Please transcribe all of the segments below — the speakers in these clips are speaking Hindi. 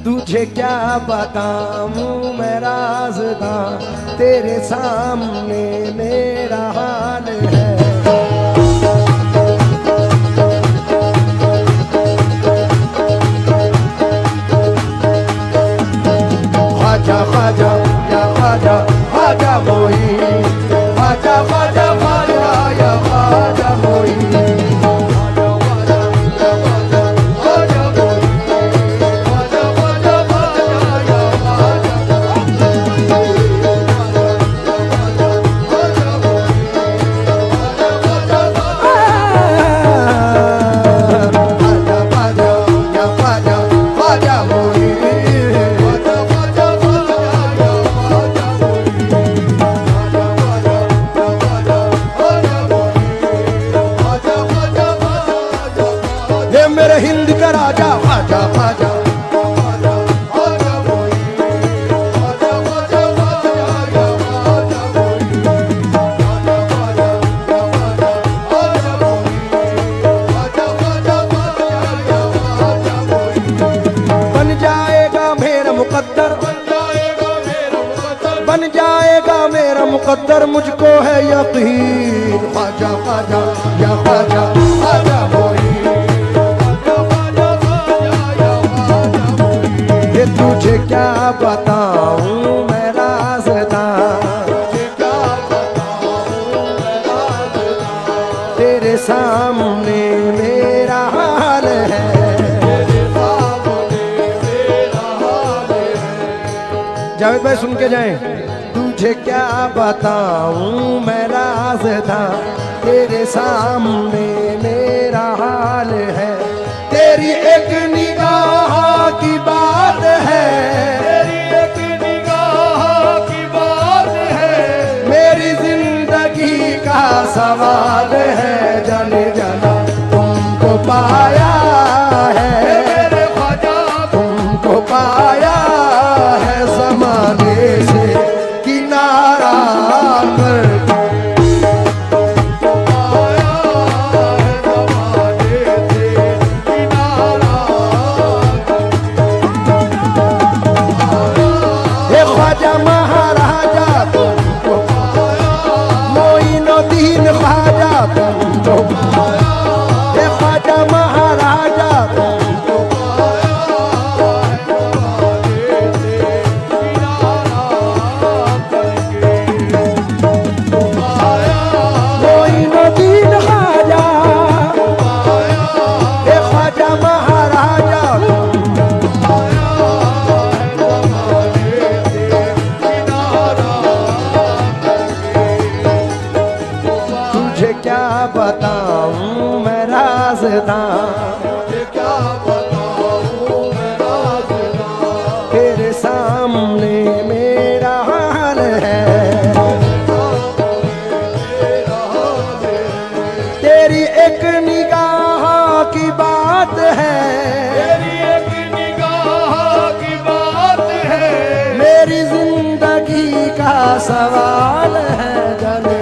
तुझे क्या बताऊं मैं राज़दा, तेरे सामने मेरा हाल है। ख्वाजा ख्वाजा या ख्वाजा ख्वाजा मोई, ख्वाजा ख्वाजा ख्वाजा या ख्वाजा मोई, मेरे हिंद का राजा ख्वाजा ख्वाजा। बन जाएगा मेरा मुकद्दर, बन जाएगा मेरा मुकद्दर, मुझको है यकीन। ख्वाजा ख्वाजा या ख्वाजा ख्वाजा मोई, तुझे क्या बताऊं मैं राज़दा, तेरे सामने मेरा हाल है। जावेद भाई सुन के जाएं। तुझे क्या बताऊं मैं राज़दा, तेरे सामने मेरा हाल है। तेरी एक निगाह की बात है, तेरी एक निगाह की बात है, मेरी जिंदगी का सवाल है। जाने जाना तुमको पाया है मेरे ख्वाजा, तुमको पाया है ज़माने से किनारा करके। महाराजा तुमको मोइनुद्दीन ख्वाजा तुमको, हे ख्वाजा महाराजा तुमको, मोइनुद्दीन ख्वाजा, हे ख्वाजा महाराजा क्या बताऊं मैं राज़दा, क्या बताऊं मैं राज़दा, तेरे सामने मेरा हाल है। तेरी एक निगाह की बात है, तेरी एक निगाह की बात है, मेरी जिंदगी का सवाल है। जाने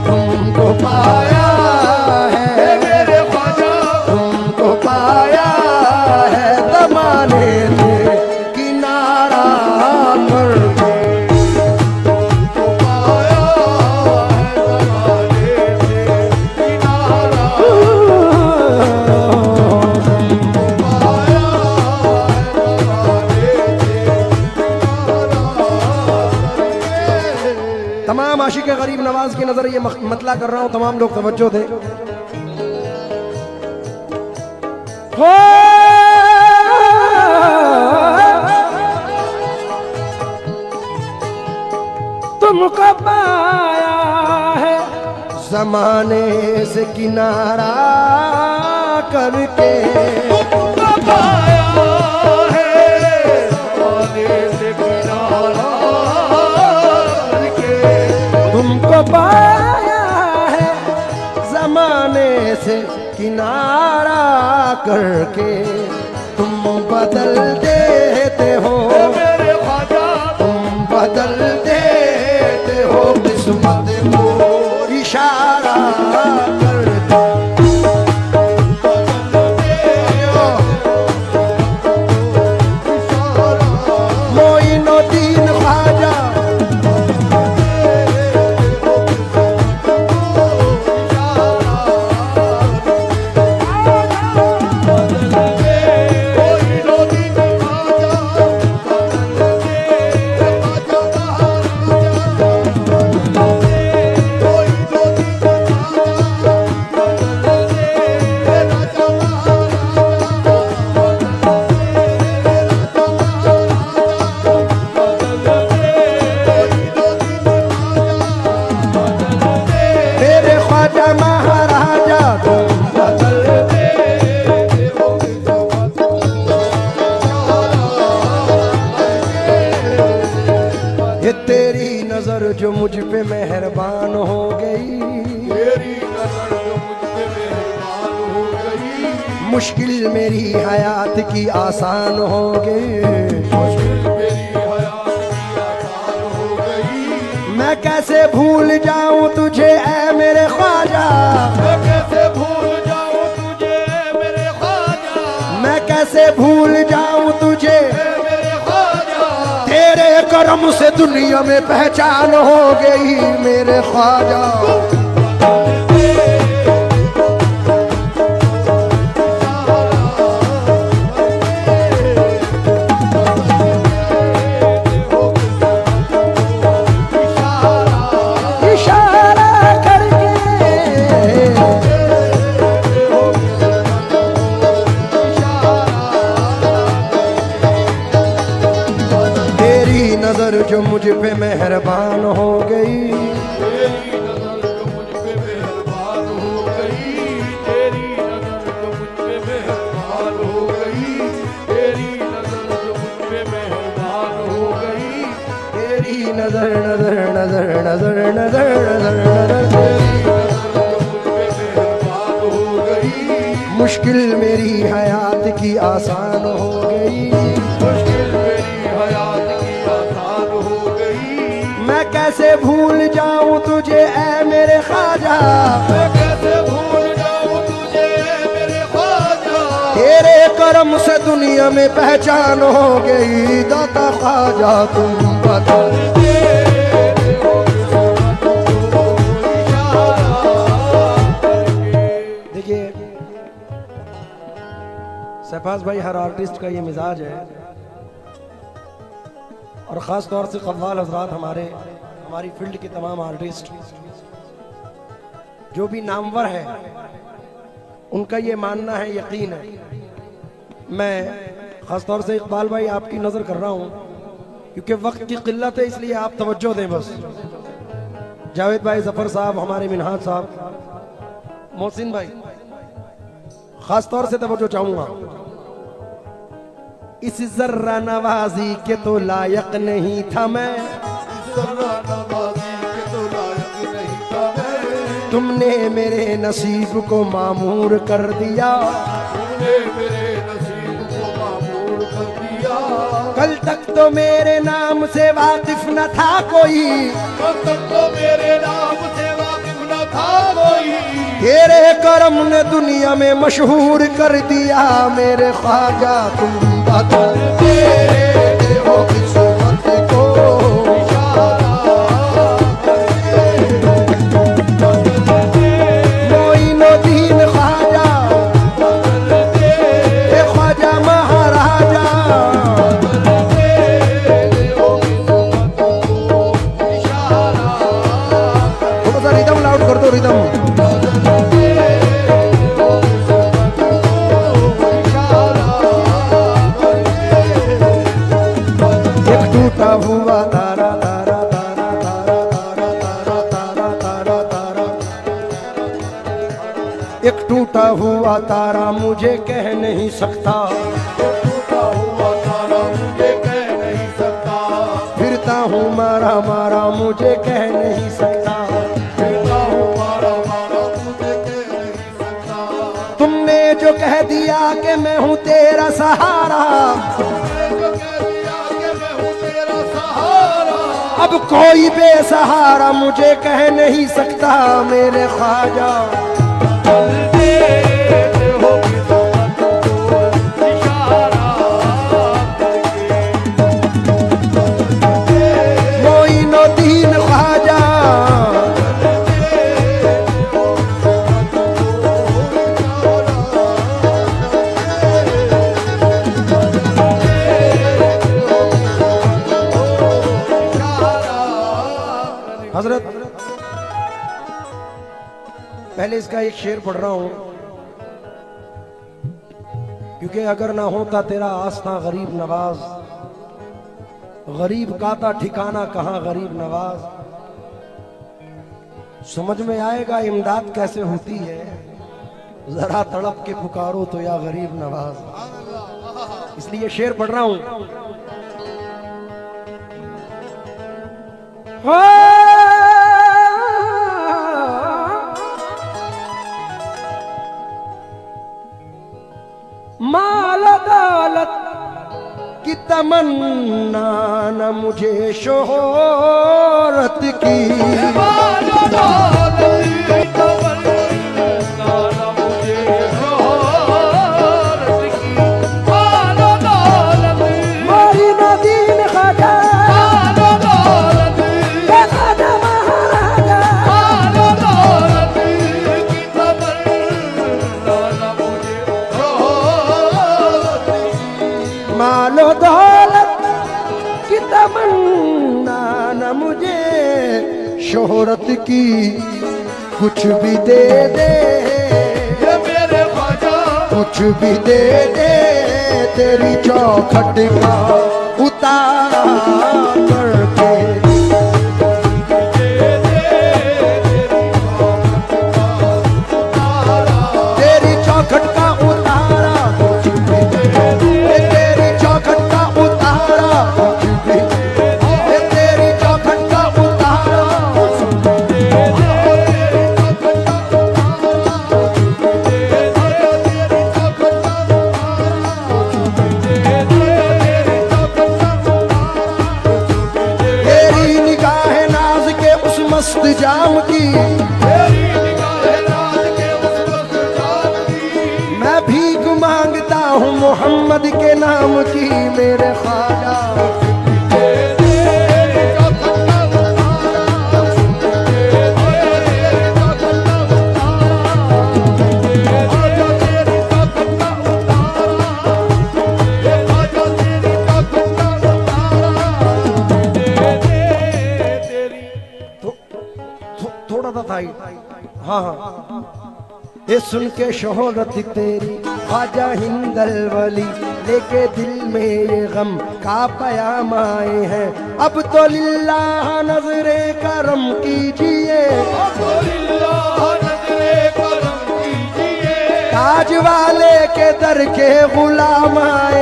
तुमको पाया है मेरे ख्वाजा, तुमको पाया है ज़माने से किनारा करके। तुमको पाया है ज़माने से किनारा, तुमको पाया है ज़माने से किनारा। तमाम आशिक गरीब नवाज की नजर ये मतला कर रहा हूं, तमाम लोग तवज्जो दें। तुमको पाया है ज़माने से किनारा करके, तुमको पाया है ज़माने से किनारा करके, तुमको पाया है ज़माने से किनारा करके। तुम बदल देते हो मेरे ख्वाजा, तुम बदल देते हो किस्मत को इशारा करके। बदल देते हो मुश्किल मेरी हयात की आसान हो गई, मुश्किल मेरी हयात की आसान हो गई। मैं कैसे भूल जाऊं तुझे ऐ मेरे ख्वाजा, मैं कैसे भूल जाऊं तुझे मेरे ख्वाजा, मैं कैसे भूल जाऊं तुझे, मेरे ख्वाजा। तेरे करम से दुनिया में पहचान हो गई मेरे ख्वाजा। नजर जो मुझ पे मेहरबान हो गई, तेरी नजर जो मुझ पे मेहरबान हो गई, तेरी नजर जो मुझ पे मेहरबान हो गई, तेरी नजर जो मुझ पे मेहरबान हो गई, तेरी नजर नजर नजर नजर नजर नजर नजर, तेरी नजर जो मुझ पे मेहरबान हो गई। मुश्किल मेरी हयात की आसान हो गई, मुश्किल मेरी हयात की आसान हो गई। मैं कैसे भूल जाऊं तुझे ऐ मेरे ख्वाजा, मैं कैसे भूल जाऊं तुझे मेरे ख्वाजा, तेरे करम से दुनिया में पहचान हो गई दाता ख्वाजा तुम बता। देखिए शहबाज भाई, हर आर्टिस्ट का ये मिजाज है, और ख़ास तौर से कव्वाल हजरात, हमारी फील्ड के तमाम आर्टिस्ट जो भी नामवर है, उनका ये मानना है, यकीन है। मैं ख़ास तौर से इकबाल भाई आपकी नज़र कर रहा हूँ, क्योंकि वक्त की किल्लत है, इसलिए आप तवज्जो दें बस। जावेद भाई, जफ़र साहब, हमारे मिनहाज साहब, मोहसिन भाई, ख़ास तौर से तवज्जो चाहूँगा। इस जर्रा नवाजी के तो लायक नहीं था मैं, जर्रा नवाजी के तो लायक नहीं था मैं, तुमने मेरे नसीब को मामूर कर दिया, तुमने मेरे नसीब को मामूर कर दिया। कल तक तो मेरे नाम से वाकिफ न था कोई, कल तक तो मेरे नाम से वाकिफ न था कोई, तेरे करम ने दुनिया में मशहूर कर दिया मेरे ख्वाजा तुम बता। तेरे हो किस्मत को मोइनुद्दीन ख्वाजा, ए ख्वाजा महाराजा, थोड़ा सा रिदम लाउड कर दो, रिदम। टूटा हुआ तारा तारा तारा तारा तारा तारा तारा तारा तारा, एक टूटा हुआ तारा मुझे कह नहीं सकता, टूटा हुआ तारा मुझे कह नहीं सकता, फिरता हूँ मारा मारा मुझे कह नहीं सकता, फिरता हूँ मारा मारा मुझे कह नहीं सकता। तुमने जो कह दिया कि मैं हूँ तेरा सहारा, अब कोई बेसहारा मुझे कह नहीं सकता मेरे ख्वाजा। मोइनुद्दीन ख्वाजा, हजरत पहले इसका एक शेर पढ़ रहा हूं, क्योंकि अगर ना होता तेरा आस्था गरीब नवाज, गरीब का था ठिकाना कहां गरीब नवाज, समझ में आएगा इमदाद कैसे होती है, जरा तड़प के पुकारो तो या गरीब नवाज। इसलिए शेर पढ़ रहा हूं। माल दौलत की तमन्ना न मुझे शोहरत की, माल दौलत की तमन्ना न मुझे शोहरत की, माल दौलत मारी नदीन ख्वाजा माल दौलत ख्वाजा महाराजा, माल दौलत की तमन्ना न मुझे शोहरत की, मालो दौलत की तमन्ना न मुझे शोहरत की, कुछ भी दे दे ये मेरे ख्वाजा कुछ भी दे दे तेरी चौखट का उतारा करके, तेरी चौखट का उतारा कुछ भी दे दे, तेरी चौखट का उतारा कुछ भी दे दे, तेरी चौखट का उतारा कुछ भी दे दे, तेरी निगाह नाज के उस मस्त जाम की, तेरी निगाह रात के उस वक्त जाम की, मैं भीख मांगता हूँ मोहम्मद के नाम की मेरे ख्वाजा, थोड़ा सा था हाँ हाँ, ये सुन के शोहरत तेरी ख्वाजा हिंदल वली, लेके दिल में ये गम का पयाम आए हैं, अब तो लिल्लाह नजरे करम कीजिए, ताज वाले के दर के गुलाम आए